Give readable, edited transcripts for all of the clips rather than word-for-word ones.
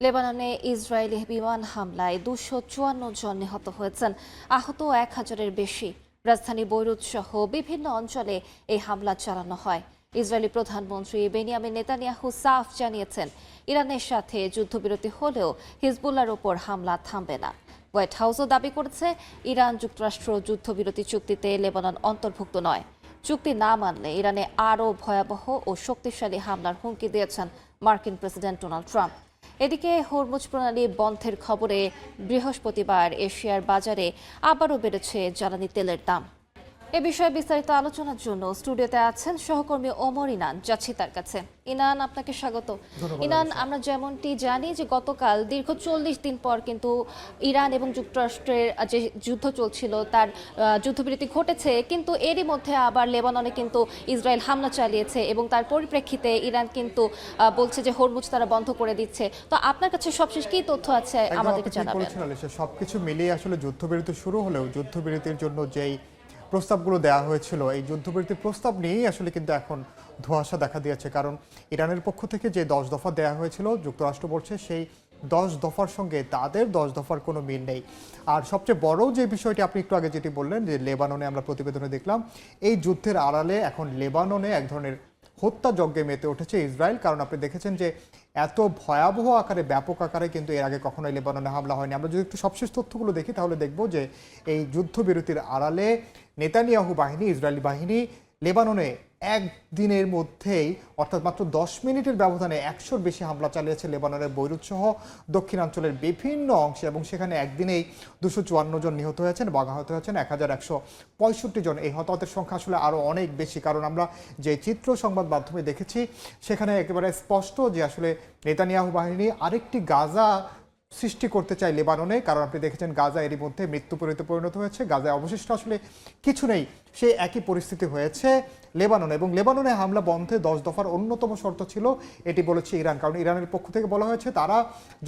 লেবাননে ইসরায়েলি বিমান হামলায় ২৫৪ জন নিহত হয়েছেন, আহত ১,০০০-এর বেশি। রাজধানী বৈরুত সহ বিভিন্ন অঞ্চলে এই হামলা চালানো হয়। ইসরায়েলি প্রধানমন্ত্রী বেনিয়ামিন নেতানিয়াহু সাফ জানিয়েছেন, ইরানের সাথে যুদ্ধবিরতি হলেও হিজবুল্লাহর ওপর হামলা থামবে না। হোয়াইট হাউসও দাবি করেছে, ইরান যুক্তরাষ্ট্র যুদ্ধবিরতি চুক্তিতে লেবানন অন্তর্ভুক্ত নয়। চুক্তি না মানলে ইরানে আরও ভয়াবহ ও শক্তিশালী হামলার হুমকি দিয়েছেন মার্কিন প্রেসিডেন্ট ডোনাল্ড ট্রাম্প। এদিকে হরমুজ প্রণালী বন্ধের খবরে বৃহস্পতিবার এশিয়ার বাজারে আবারও বেড়েছে জ্বালানি তেলের দাম। এ বিষয়ে বিস্তারিত আলোচনার জন্য স্টুডিওতে আছেন সহকর্মী ওমর ইনান। যাচ্ছি তার কাছে। ইনান, আপনাকে স্বাগত। ইনান, আমরা যেমনটি জানি যে গতকাল দীর্ঘ ৪০ দিন পর কিন্তু ইরান এবং যুক্তরাষ্ট্রের যে যুদ্ধ চলছিল তার যুদ্ধবিরতি ঘটেছে, কিন্তু এরই মধ্যে আবার লেবাননে কিন্তু ইসরায়েল হামলা চালিয়েছে এবং তার পরিপ্রেক্ষিতে ইরান কিন্তু বলছে যে হরমুজ তারা বন্ধ করে দিচ্ছে। তো আপনার কাছে সবশেষ কি তথ্য আছে আমাদেরকে জানাবেন। সবকিছু মিলিয়ে আসলে যুদ্ধবিরতি শুরু হলেও যুদ্ধবিরতির জন্য যেই প্রস্তাবগুলো দেওয়া হয়েছিল, এই যুদ্ধবিরতির প্রস্তাব নিয়েই আসলে কিন্তু এখন ধোঁয়াশা দেখা দিয়েছে। কারণ ইরানের পক্ষ থেকে যে 10 দফা দেওয়া হয়েছিল, যুক্তরাষ্ট্র বলছে সেই 10 দফার সঙ্গে তাদের 10 দফার কোনো মিল নেই। আর সবচেয়ে বড় যে বিষয়টি আপনি একটু আগে যেটি বললেন, যে লেবাননে আমরা প্রতিবেদনে দেখলাম এই যুদ্ধের আড়ালে এখন লেবাননে এক ধরনের হত্যাযজ্ঞে মেতে উঠেছে ইসরায়েল। কারণ আপনি দেখেছেন যে এত ভয়াবহ আকারে, ব্যাপক আকারে কিন্তু এর আগে কখনোই লেবাননে হামলা হয়নি। আমরা যদি একটু সবশেষ তথ্যগুলো দেখি তাহলে দেখব যে এই যুদ্ধবিরতির আড়ালে নেতানিয়াহু বাহিনী, ইসরায়েলি বাহিনী লেবাননে একদিনের মধ্যেই, অর্থাৎ মাত্র 10 মিনিটের ব্যবধানে 100-র বেশি হামলা চালিয়েছে লেবাননের বৈরুত সহ দক্ষিণাঞ্চলের বিভিন্ন অংশে, এবং সেখানে একদিনেই 254 জন নিহত হয়েছেন এবং আহত হয়েছেন 1165 জন। এই হতাহতের সংখ্যা আসলে আরও অনেক বেশি, কারণ আমরা যে চিত্র সংবাদ মাধ্যমে দেখেছি সেখানে একেবারে স্পষ্ট যে আসলে নেতানিয়াহু বাহিনী আরেকটি গাজা সৃষ্টি করতে চায় লেবাননে। কারণ আপনি দেখেছেন গাজা এরই মধ্যে পরিণত হয়েছে, গাজায় অবশিষ্ট আসলে কিছু নেই। সেই একই পরিস্থিতি হয়েছে লেবাননে, এবং লেবাননে হামলা বন্ধে 10 দফার অন্যতম শর্ত ছিল, এটি বলেছে ইরান। কারণ ইরানের পক্ষ থেকে বলা হয়েছে তারা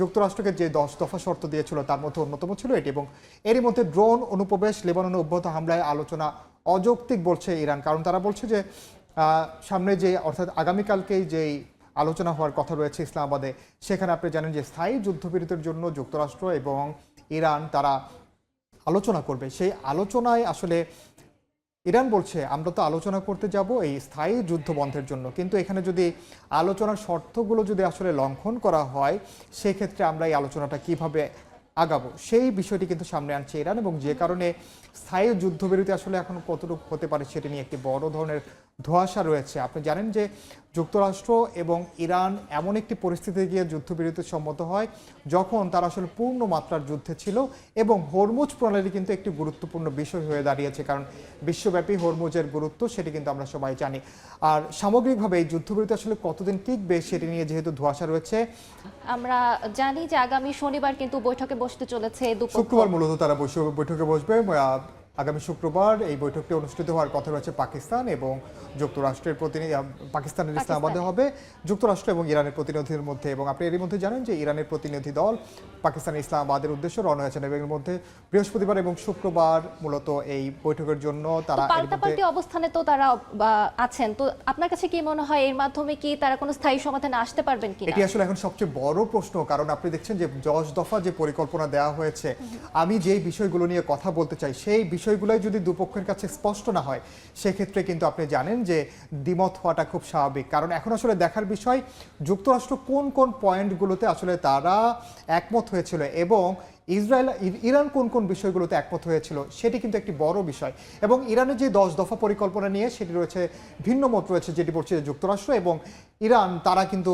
যুক্তরাষ্ট্রকে যে 10 দফা শর্ত দিয়েছিল তার মধ্যে অন্যতম ছিল এটি। এবং এরই মধ্যে ড্রোন অনুপ্রবেশ, লেবাননে অব্যাহত হামলায় আলোচনা অযৌক্তিক বলছে ইরান। কারণ তারা বলছে যে সামনে যে, অর্থাৎ আগামীকালকেই যেই আলোচনা হওয়ার কথা রয়েছে ইসলামাবাদে, সেখানে আপনি জানেন যে স্থায়ী যুদ্ধবিরতির জন্য যুক্তরাষ্ট্র এবং ইরান তারা আলোচনা করবে। সেই আলোচনায় আসলে ইরান বলছে আমরা তো আলোচনা করতে যাব এই স্থায়ী যুদ্ধ বন্ধের জন্য, কিন্তু এখানে যদি আলোচনার শর্তগুলো যদি আসলে লঙ্ঘন করা হয়, সেক্ষেত্রে আমরা এই আলোচনাটা কিভাবে আগাবো, সেই বিষয়টি কিন্তু সামনে আনছে ইরান। এবং যে কারণে স্থায়ী যুদ্ধবিরতি আসলে এখন কতটুকু হতে পারে সেটি নিয়ে একটি বড় ধরনের ধোঁয়াশা রয়েছে। আপনি জানেন যে যুক্তরাষ্ট্র এবং ইরান এমন একটি পরিস্থিতিতে গিয়ে যুদ্ধবিরতি সম্মত হয় যখন তারা আসলে পূর্ণ মাত্রার যুদ্ধে ছিল, এবং হরমুজ প্রণালী কিন্তু একটি গুরুত্বপূর্ণ বিষয় হয়ে দাঁড়িয়েছে। কারণ বিশ্বব্যাপী হরমুজের গুরুত্ব সেটি কিন্তু আমরা সবাই জানি। আর সামগ্রিকভাবে এই যুদ্ধবিরতি আসলে কতদিন টিকবে সেটি নিয়ে যেহেতু ধোঁয়াশা রয়েছে, আমরা জানি যে আগামী শনিবার কিন্তু বৈঠকে বসতে চলেছে দুপক্ষ। শুক্রবার মূলত তারা বৈঠকে বসবে। আগামী শুক্রবার এই বৈঠকটি অনুষ্ঠিত হওয়ার কথা রয়েছে পাকিস্তান এবং যুক্তরাষ্ট্রের প্রতিনিধি, পাকিস্তানের ইসলামাবাদে হবে, যুক্তরাষ্ট্র এবং ইরানের প্রতিনিধির মধ্যে। এবং আপনি এরই মধ্যে জানেন যে ইরানের প্রতিনিধি দল পাকিস্তানের ইসলামাবাদের উদ্দেশ্যে রওনা হয়েছেন, এবং এর মধ্যে বৃহস্পতিবার এবং শুক্রবার মূলত এই বৈঠকের জন্য তারা পাল্টাপাল্টি অবস্থানে তো তারা আছেন। তো আপনার কাছে কি মনে হয় এর মাধ্যমে কি তারা কোনো স্থায়ী সমাধানে আসতে পারবেন কিনা? এটি আসলে এখন সবচেয়ে বড় প্রশ্ন। কারণ আপনি দেখছেন যে 10 দফা যে পরিকল্পনা দেওয়া হয়েছে, আমি যেই বিষয়গুলো নিয়ে কথা বলতে চাই সেই বিষয়গুলোই যদি দুপক্ষের কাছে স্পষ্ট না হয়, সেক্ষেত্রে কিন্তু আপনি জানেন যে দ্বিমত হওয়াটা খুব স্বাভাবিক। কারণ এখন আসলে দেখার বিষয় যুক্তরাষ্ট্র কোন কোন পয়েন্টগুলোতে আসলে তারা একমত হয়েছিল এবং ইরান কোন কোন বিষয়গুলোতে একমত হয়েছিল, সেটি কিন্তু একটি বড় বিষয়। এবং ইরানের যে 10 দফা পরিকল্পনা নিয়ে সেটি রয়েছে, ভিন্ন মত রয়েছে, যেটি বলছে যুক্তরাষ্ট্র এবং ইরান তারা কিন্তু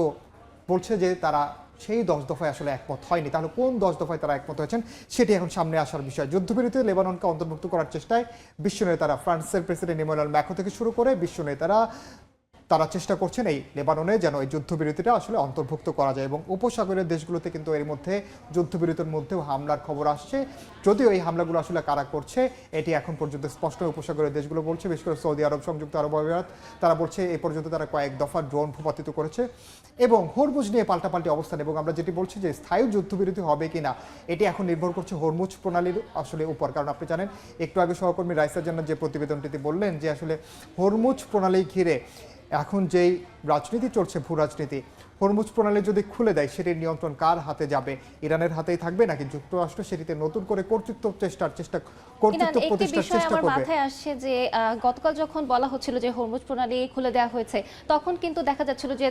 বলছে যে তারা সেই 10 দফায় আসলে একমত হয়নি। তাহলে কোন 10 দফায় তারা একমত হয়েছেন সেটি এখন সামনে আসার বিষয়। যুদ্ধবিরতিতে লেবাননকে অন্তর্ভুক্ত করার চেষ্টায় বিশ্ব নেতারা, ফ্রান্সের প্রেসিডেন্ট ইমানুয়েল ম্যাক্রো থেকে শুরু করে বিশ্ব নেতারা তারা চেষ্টা করছেন এই লেবাননে যেন এই যুদ্ধবিরতিটা আসলে অন্তর্ভুক্ত করা যায়। এবং উপসাগরের দেশগুলোতে কিন্তু এর মধ্যে যুদ্ধবিরতির মধ্যেও হামলার খবর আসছে, যদিও এই হামলাগুলো আসলে কারা করছে এটি এখন পর্যন্ত স্পষ্ট। উপসাগরের দেশগুলো বলছে, বিশেষ করে সৌদি আরব, সংযুক্ত আরব আমিরাত, তারা বলছে এই পর্যন্ত তারা কয়েক দফা ড্রোন ভূপাতিত করেছে। এবং হরমুজ নিয়ে পাল্টাপাল্টি অবস্থান, এবং আমরা যেটি বলছি যে স্থায়ী যুদ্ধবিরতি হবে কিনা এটি এখন নির্ভর করছে হরমুজ প্রণালীর আসলে উপর। কারণ আপনি জানেন একটু আগে সহকর্মী রাইসার জন্য যে প্রতিবেদনটিতে বললেন যে আসলে হরমুজ প্রণালী ঘিরে এখন যেই রাজনীতি চলছে, ভূ রাজনীতি, হরমুজ প্রণালী যদি খুলে দেয় সেটির নিয়ন্ত্রণ কার হাতে যাবে? ইরানের হাতেই থাকবে নাকি যুক্তরাষ্ট্র সেটিতে নতুন করে কর্তৃত্ব একটি প্রতিষ্ঠার বিষয় চেষ্টা আমার করবে? মাথায় আসছে যে গতকাল যখন বলা হচ্ছিল যে হরমুজ প্রণালী খুলে দেওয়া হয়েছে, তখন কিন্তু দেখা যাচ্ছিল যে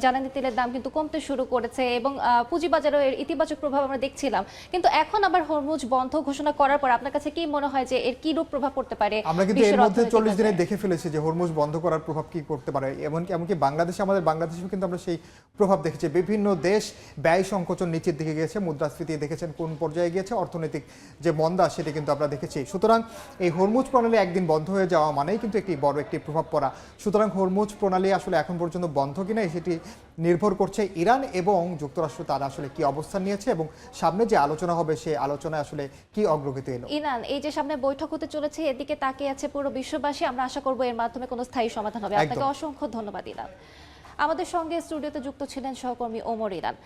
জ্বালানি তেলের দাম কিন্তু কমতে শুরু করেছে এবং পুঁজিবাজারেও এর ইতিবাচক প্রভাব আমরা দেখছিলাম। কিন্তু এখন আবার হরমুজ বন্ধ ঘোষণা করার পর আপনার কাছে কি মনে হয় যে এর কি রূপ প্রভাব পড়তে পারে? আমরা কিন্তু এর বিশ্বের মধ্যে অর্থনৈতিক 40 দিনে বাজারে? দেখে ফেলেছি যে হরমুজ বন্ধ করার প্রভাব কি করতে পারে। এমনকি আমাদের বাংলাদেশেও কিন্তু আমরা সেই প্রভাব দেখেছি। বিভিন্ন দেশ ব্যয় সংকোচন নিচের দিকে গিয়েছে, মুদ্রাস্ফীতি দেখেছেন কোন পর্যায়ে গিয়েছে, অর্থনৈতিক যে মন্দা সেটি কিন্তু আমরা দেখেছি। সুতরাং এই হরমুজ প্রণালী একদিন বন্ধ হয়ে যাওয়া মানেই কিন্তু একটি প্রভাব পড়া। সুতরাং হরমুজ প্রণালী আসলে এখন পর্যন্ত বন্ধ কিনা সেটি নির্ভর করছে ইরান এবং যুক্তরাষ্ট্র তারা আসলে কি অবস্থান নিয়েছে এবং সামনে যে আলোচনা হবে সেই আলোচনায় আসলে কি অগ্রগতি এলো। ইরান এই যে সামনে বৈঠক হতে চলেছে, এদিকে তাকিয়ে আছে পুরো বিশ্ববাসী। আমরা আশা করব এর মাধ্যমে কোনো স্থায়ী সমাধান হবে। একদম। আপনাকে অসংখ্য ধন্যবাদ ইরান। আমাদের সঙ্গে স্টুডিওতে যুক্ত ছিলেন সহকর্মী ওমর ইরান।